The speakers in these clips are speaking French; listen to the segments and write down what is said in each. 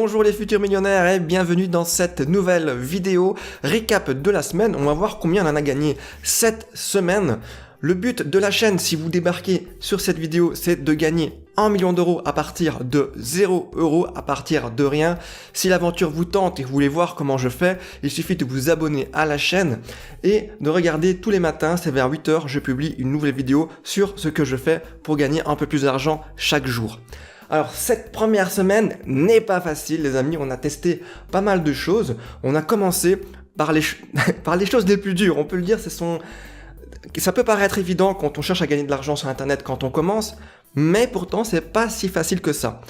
Bonjour les futurs millionnaires et bienvenue dans cette nouvelle vidéo récap de la semaine. On va voir combien on en a gagné cette semaine. Le but de la chaîne, si vous débarquez sur cette vidéo, c'est de gagner 1 million d'euros à partir de 0 euros, à partir de rien. Si l'aventure vous tente et que vous voulez voir comment je fais, il suffit de vous abonner à la chaîne et de regarder tous les matins, c'est vers 8 h, je publie une nouvelle vidéo sur ce que je fais pour gagner un peu plus d'argent chaque jour. Alors cette première semaine n'est pas facile les amis, on a testé pas mal de choses. On a commencé par les, par les choses les plus dures, on peut le dire, ça peut paraître évident quand on cherche à gagner de l'argent sur internet quand on commence, mais pourtant c'est pas si facile que ça.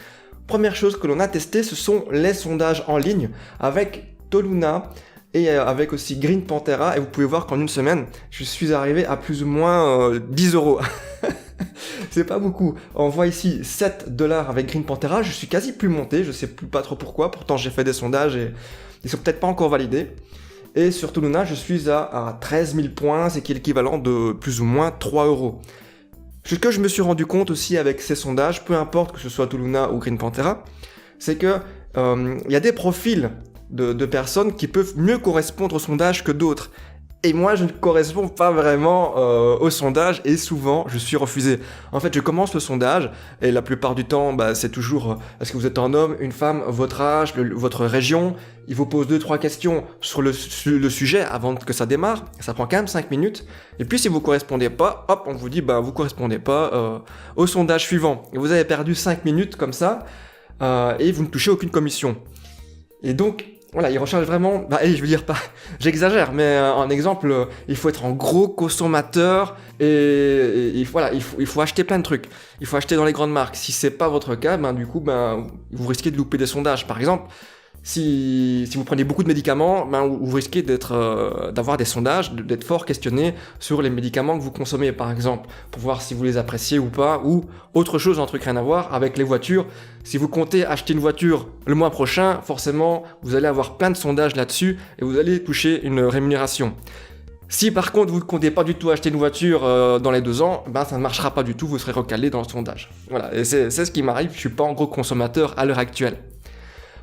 Première chose que l'on a testé, ce sont les sondages en ligne avec Toluna et avec aussi Green Panthera, et vous pouvez voir qu'en une semaine, je suis arrivé à plus ou moins 10 euros. C'est pas beaucoup. On voit ici 7 $ avec Green Panthera, je suis quasi plus monté, je sais plus pas trop pourquoi, pourtant j'ai fait des sondages et ils sont peut-être pas encore validés. Et sur Toluna, je suis à 13 000 points, c'est qui est l'équivalent de plus ou moins 3 euros. Ce que je me suis rendu compte aussi avec ces sondages, peu importe que ce soit Toluna ou Green Panthera, c'est que y a des profils de personnes qui peuvent mieux correspondre au sondage que d'autres. Et moi, je ne corresponds pas vraiment au sondage et souvent, je suis refusé. En fait, je commence le sondage et la plupart du temps, c'est toujours est-ce que vous êtes un homme, une femme, votre âge, votre région. Il vous pose 2-3 questions sur le sujet avant que ça démarre. Ça prend quand même 5 minutes. Et puis, si vous correspondez pas, hop, on vous dit, vous correspondez pas au sondage suivant. Et vous avez perdu 5 minutes comme ça et vous ne touchez aucune commission. Et donc, voilà, ils recherchent vraiment, je veux dire pas, j'exagère, mais en exemple, il faut être un gros consommateur et voilà, il faut acheter plein de trucs. Il faut acheter dans les grandes marques. Si c'est pas votre cas, du coup, vous risquez de louper des sondages. Par exemple, si vous prenez beaucoup de médicaments, vous risquez d'avoir des sondages, d'être fort questionné sur les médicaments que vous consommez, par exemple, pour voir si vous les appréciez ou pas, ou autre chose, un truc rien à voir avec les voitures. Si vous comptez acheter une voiture le mois prochain, forcément, vous allez avoir plein de sondages là-dessus et vous allez toucher une rémunération. Si par contre vous ne comptez pas du tout acheter une voiture dans les 2 ans, ça ne marchera pas du tout, vous serez recalé dans le sondage. Voilà, et c'est ce qui m'arrive, je suis pas un gros consommateur à l'heure actuelle.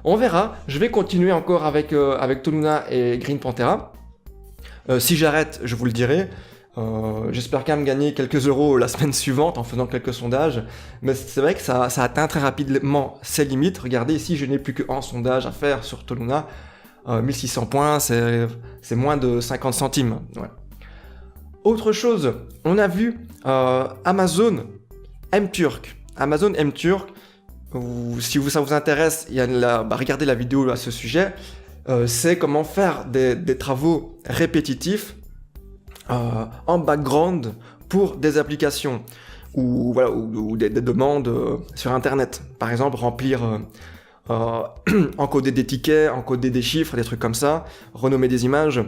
On verra, je vais continuer encore avec Toluna et Green Panthera. Si j'arrête, je vous le dirai. J'espère quand même gagner quelques euros la semaine suivante en faisant quelques sondages. Mais c'est vrai que ça atteint très rapidement ses limites. Regardez ici, je n'ai plus qu'un sondage à faire sur Toluna. 1600 points, c'est moins de 50 centimes. Ouais. Autre chose, on a vu Amazon M-Turk. Amazon M-Turk. Si ça vous intéresse, regardez la vidéo à ce sujet. C'est comment faire des travaux répétitifs en background pour des applications ou des demandes sur internet. Par exemple, remplir, encoder des tickets, encoder des chiffres, des trucs comme ça, renommer des images.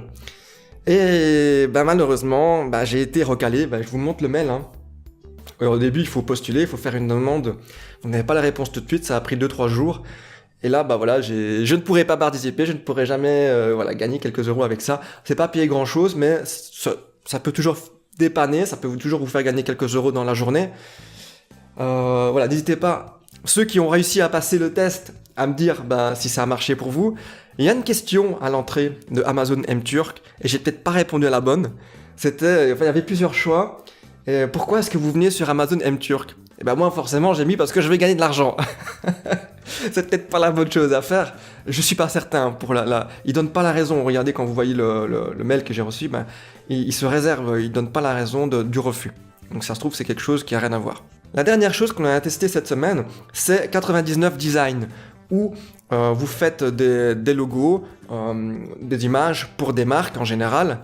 Et malheureusement, j'ai été recalé. Je vous montre le mail. Au début, il faut postuler, il faut faire une demande. Vous n'avez pas la réponse tout de suite, ça a pris 2-3 jours. Et là, je ne pourrai pas participer, je ne pourrai jamais gagner quelques euros avec ça. C'est pas payer grand-chose, mais ça peut toujours dépanner, ça peut toujours vous faire gagner quelques euros dans la journée. N'hésitez pas, ceux qui ont réussi à passer le test, à me dire si ça a marché pour vous. Il y a une question à l'entrée de Amazon M-Turk, et j'ai peut-être pas répondu à la bonne. Il y avait plusieurs choix. Et pourquoi est-ce que vous venez sur Amazon M-Turk ? Moi, forcément, j'ai mis parce que je vais gagner de l'argent. C'est peut-être pas la bonne chose à faire. Je suis pas certain. Il donne pas la raison. Regardez, quand vous voyez le mail que j'ai reçu, il se réserve, il donne pas la raison du refus. Donc ça se trouve, c'est quelque chose qui a rien à voir. La dernière chose qu'on a testé cette semaine, c'est 99 Design, où vous faites des logos, des images pour des marques en général.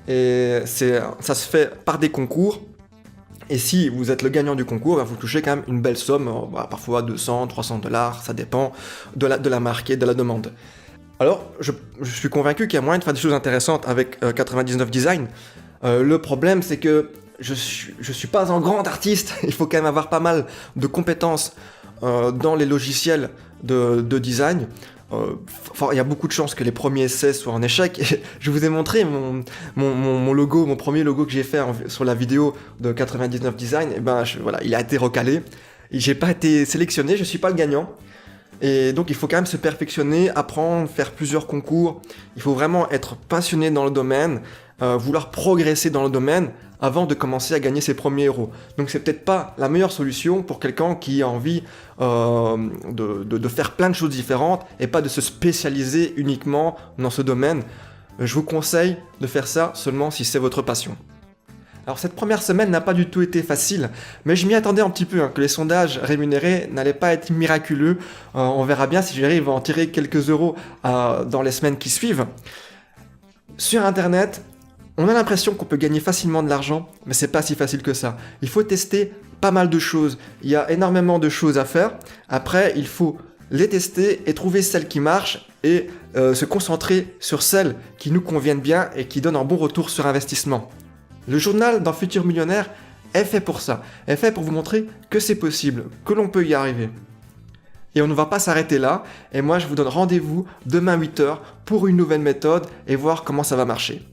Et ça se fait par des concours. Et si vous êtes le gagnant du concours, vous touchez quand même une belle somme, parfois 200, 300 $, ça dépend de la marque et de la demande. Alors, je suis convaincu qu'il y a moyen de faire des choses intéressantes avec 99 Design. Le problème, c'est que je suis pas un grand artiste, il faut quand même avoir pas mal de compétences dans les logiciels de design. Il y a beaucoup de chances que les premiers essais soient en échec. Et je vous ai montré mon logo, mon premier logo que j'ai fait sur la vidéo de 99 Design. Et il a été recalé. J'ai pas été sélectionné, je suis pas le gagnant. Et donc il faut quand même se perfectionner, apprendre, faire plusieurs concours. Il faut vraiment être passionné dans le domaine, vouloir progresser dans le domaine avant de commencer à gagner ses premiers euros. Donc c'est peut-être pas la meilleure solution pour quelqu'un qui a envie de faire plein de choses différentes et pas de se spécialiser uniquement dans ce domaine. Je vous conseille de faire ça seulement si c'est votre passion. Alors cette première semaine n'a pas du tout été facile, mais je m'y attendais un petit peu, que les sondages rémunérés n'allaient pas être miraculeux. On verra bien si j'arrive à en tirer quelques euros dans les semaines qui suivent. Sur Internet, on a l'impression qu'on peut gagner facilement de l'argent, mais c'est pas si facile que ça. Il faut tester pas mal de choses. Il y a énormément de choses à faire. Après, il faut les tester et trouver celles qui marchent et se concentrer sur celles qui nous conviennent bien et qui donnent un bon retour sur investissement. Le journal d'un futur millionnaire est fait pour ça, est fait pour vous montrer que c'est possible, que l'on peut y arriver. Et on ne va pas s'arrêter là, et moi je vous donne rendez-vous demain 8h pour une nouvelle méthode et voir comment ça va marcher.